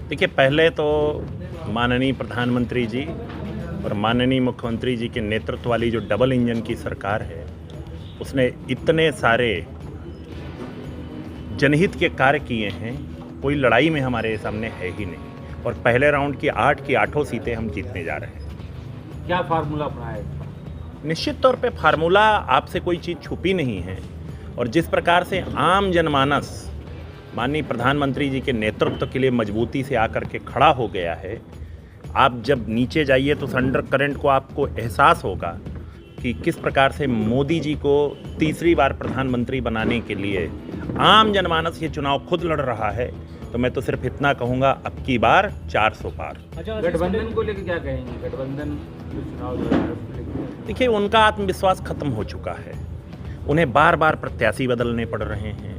देखिए, पहले तो माननीय प्रधानमंत्री जी और माननीय मुख्यमंत्री जी के नेतृत्व वाली जो डबल इंजन की सरकार है, उसने इतने सारे जनहित के कार्य किए हैं, कोई लड़ाई में हमारे सामने है ही नहीं। और पहले राउंड की 8 की 8 सीटें हम जीतने जा रहे हैं। क्या फार्मूला अपनाया है? निश्चित तौर पे फार्मूला आपसे कोई चीज़ छुपी नहीं है। और जिस प्रकार से आम जनमानस माननीय प्रधानमंत्री जी के नेतृत्व के लिए मजबूती से आकर के खड़ा हो गया है, आप जब नीचे जाइए तो अंडर करंट को आपको एहसास होगा कि किस प्रकार से मोदी जी को तीसरी बार प्रधानमंत्री बनाने के लिए आम जनमानस ये चुनाव खुद लड़ रहा है। तो मैं तो सिर्फ इतना कहूँगा, अब की बार 400 पार। अच्छा, गठबंधन को लेकर क्या कहेंगे? गठबंधन जो चुनाव लड़ रहा है उसको लेकर? देखिए, उनका आत्मविश्वास खत्म हो चुका है। उन्हें बार बार प्रत्याशी बदलने पड़ रहे हैं,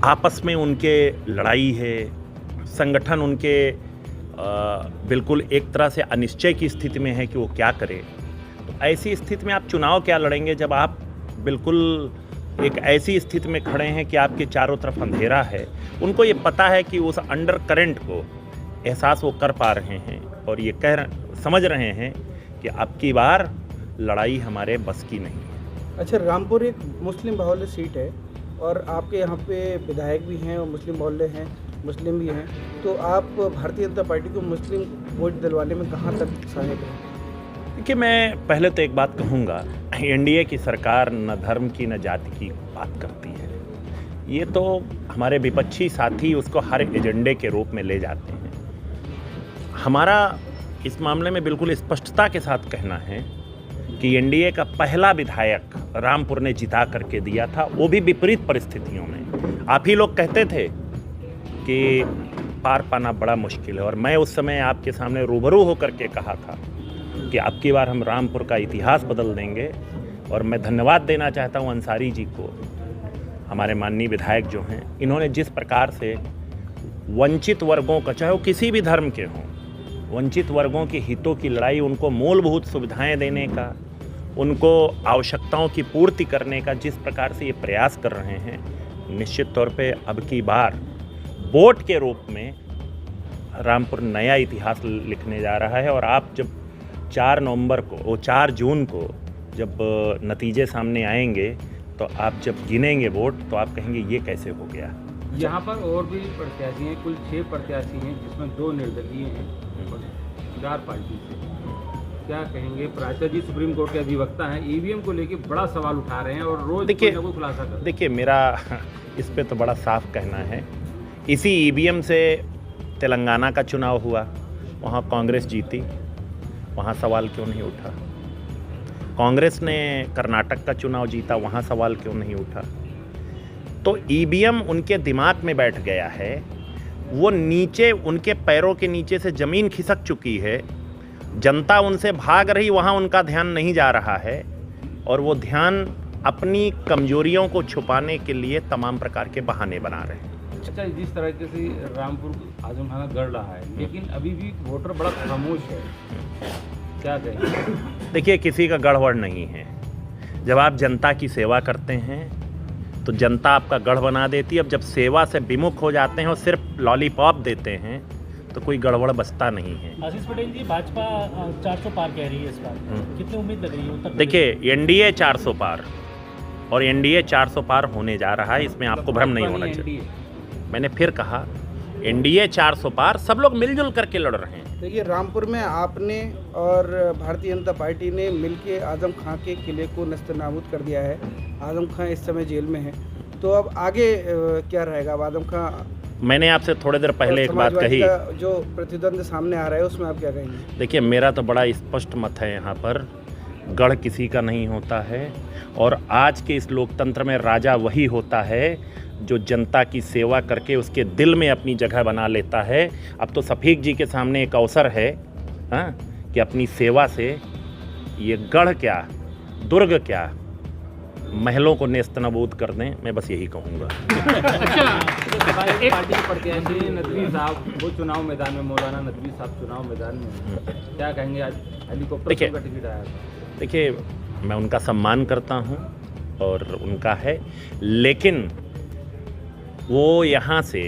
आपस में उनके लड़ाई है, संगठन उनके बिल्कुल एक तरह से अनिश्चय की स्थिति में है कि वो क्या करें। तो ऐसी स्थिति में आप चुनाव क्या लड़ेंगे जब आप बिल्कुल एक ऐसी स्थिति में खड़े हैं कि आपके चारों तरफ अंधेरा है। उनको ये पता है कि उस अंडर करंट को एहसास वो कर पा रहे हैं और ये समझ रहे हैं कि अब की बार लड़ाई हमारे बस की नहीं है। अच्छा, रामपुर एक मुस्लिम बहुल्य सीट है और आपके यहाँ पे विधायक भी हैं और मुस्लिम बहुल्य हैं, मुस्लिम भी हैं, तो आप भारतीय जनता पार्टी को मुस्लिम वोट दिलवाने में कहाँ तक सहायक हैं? देखिए, मैं पहले तो एक बात कहूँगा, एनडीए की सरकार न धर्म की न जाति की बात करती है। ये तो हमारे विपक्षी साथी उसको हर एजेंडे के रूप में ले जाते हैं। हमारा इस मामले में बिल्कुल स्पष्टता के साथ कहना है कि एनडीए का पहला विधायक रामपुर ने जिता करके दिया था, वो भी विपरीत परिस्थितियों में। आप ही लोग कहते थे कि पार पाना बड़ा मुश्किल है और मैं उस समय आपके सामने रूबरू होकर के कहा था कि अब की बार हम रामपुर का इतिहास बदल देंगे। और मैं धन्यवाद देना चाहता हूं अंसारी जी को, हमारे माननीय विधायक जो हैं, इन्होंने जिस प्रकार से वंचित वर्गों का, चाहे वो किसी भी धर्म के हों, वंचित वर्गों के हितों की लड़ाई, उनको मूलभूत सुविधाएं देने का, उनको आवश्यकताओं की पूर्ति करने का जिस प्रकार से ये प्रयास कर रहे हैं, निश्चित तौर पे अब की बार वोट के रूप में रामपुर नया इतिहास लिखने जा रहा है। और आप जब 4 जून को जब नतीजे सामने आएंगे तो आप जब गिनेंगे वोट तो आप कहेंगे ये कैसे हो गया। यहाँ पर और भी प्रत्याशी हैं, कुल 6 प्रत्याशी हैं, जिसमें 2 निर्दलीय हैं और 4 पार्टी से। क्या कहेंगे? प्राचार्य जी सुप्रीम कोर्ट के अधिवक्ता हैं, ईवीएम को लेकर बड़ा सवाल उठा रहे हैं और रोज कोई ना कोई खुलासा कर। देखिए, मेरा इस पे तो बड़ा साफ कहना है, इसी ईवीएम से तेलंगाना का चुनाव हुआ, वहाँ कांग्रेस जीती, वहाँ सवाल क्यों नहीं उठा? कांग्रेस ने कर्नाटक का चुनाव जीता, वहाँ सवाल क्यों नहीं उठा? तो ईवीएम उनके दिमाग में बैठ गया है, वो नीचे उनके पैरों के नीचे से ज़मीन खिसक चुकी है, जनता उनसे भाग रही, वहाँ उनका ध्यान नहीं जा रहा है और वो ध्यान अपनी कमजोरियों को छुपाने के लिए तमाम प्रकार के बहाने बना रहे हैं। अच्छा, जिस तरीके से रामपुर आजम खाना गढ़ रहा है, लेकिन अभी भी वोटर बड़ा खामोश है, क्या कहें? देखिए, किसी का गढ़वड़ नहीं है। जब आप जनता की सेवा करते हैं तो जनता आपका गढ़ बना देती है। अब जब सेवा से विमुख हो जाते हैं और सिर्फ लॉलीपॉप देते हैं तो कोई गड़बड़ बचता नहीं है। आशीष पटेल जी, भाजपा 400 पार कह रही है इस बार, कितनी उम्मीद लग रही है उत्तर प्रदेश? देखिए, एनडीए 400 पार और एनडीए 400 पार होने जा रहा है, इसमें आपको भ्रम नहीं होना चाहिए। मैंने फिर कहा, एनडीए 400 पार, सब लोग मिलजुल करके लड़ रहे हैं। देखिए, रामपुर में आपने और भारतीय जनता पार्टी ने मिलके आजम खां के किले को नस्तनाबूद कर दिया है। आजम खां इस समय जेल में है, तो अब आगे क्या रहेगा? अब आजम खां, मैंने आपसे थोड़ी देर पहले एक बात कही, जो प्रतिद्वंद सामने आ रहा है उसमें आप क्या कहेंगे? देखिए, मेरा तो बड़ा स्पष्ट मत है, यहाँ पर गढ़ किसी का नहीं होता है और आज के इस लोकतंत्र में राजा वही होता है जो जनता की सेवा करके उसके दिल में अपनी जगह बना लेता है। अब तो सफीक जी के सामने एक अवसर है, हाँ, कि अपनी सेवा से ये गढ़ क्या, दुर्ग क्या, महलों को नेस्तनाबूद कर दें। मैं बस यही कहूँगा। अच्छा, एक पार्टी के प्रत्याशी नदवी साहब, वो चुनाव मैदान में, मौलाना नदवी साहब चुनाव मैदान में, क्या कहेंगे? आज हेलीकॉप्टर का टिकट आया था। देखिए, मैं उनका सम्मान करता हूँ और उनका है, लेकिन वो यहाँ से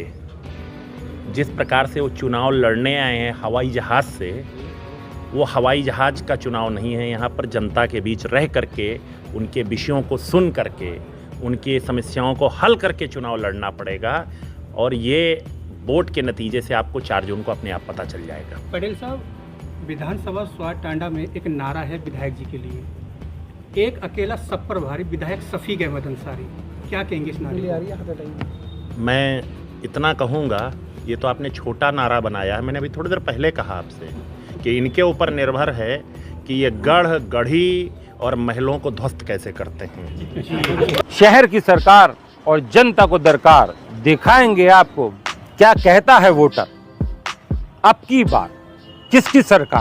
जिस प्रकार से वो चुनाव लड़ने आए हैं हवाई जहाज़ से, वो हवाई जहाज़ का चुनाव नहीं है। यहाँ पर जनता के बीच रह करके, उनके विषयों को सुन करके, उनकी समस्याओं को हल करके चुनाव लड़ना पड़ेगा। और ये वोट के नतीजे से आपको 4 जून को अपने आप पता चल जाएगा। पटेल साहब, विधानसभा स्वाद टांडा में एक नारा है विधायक जी के लिए, एक अकेला सब पर भारी विधायक शफीक अहमद अंसारी, क्या कहेंगे इस नारे को? मैं इतना कहूँगा, ये तो आपने छोटा नारा बनाया है। मैंने अभी थोड़ी देर पहले कहा आपसे कि इनके ऊपर निर्भर है कि ये गढ़ गढ़ी और महलों को ध्वस्त कैसे करते हैं। शहर की सरकार और जनता को दरकार, दिखाएंगे आपको क्या कहता है वोटर। अब की बार किसकी सरकार?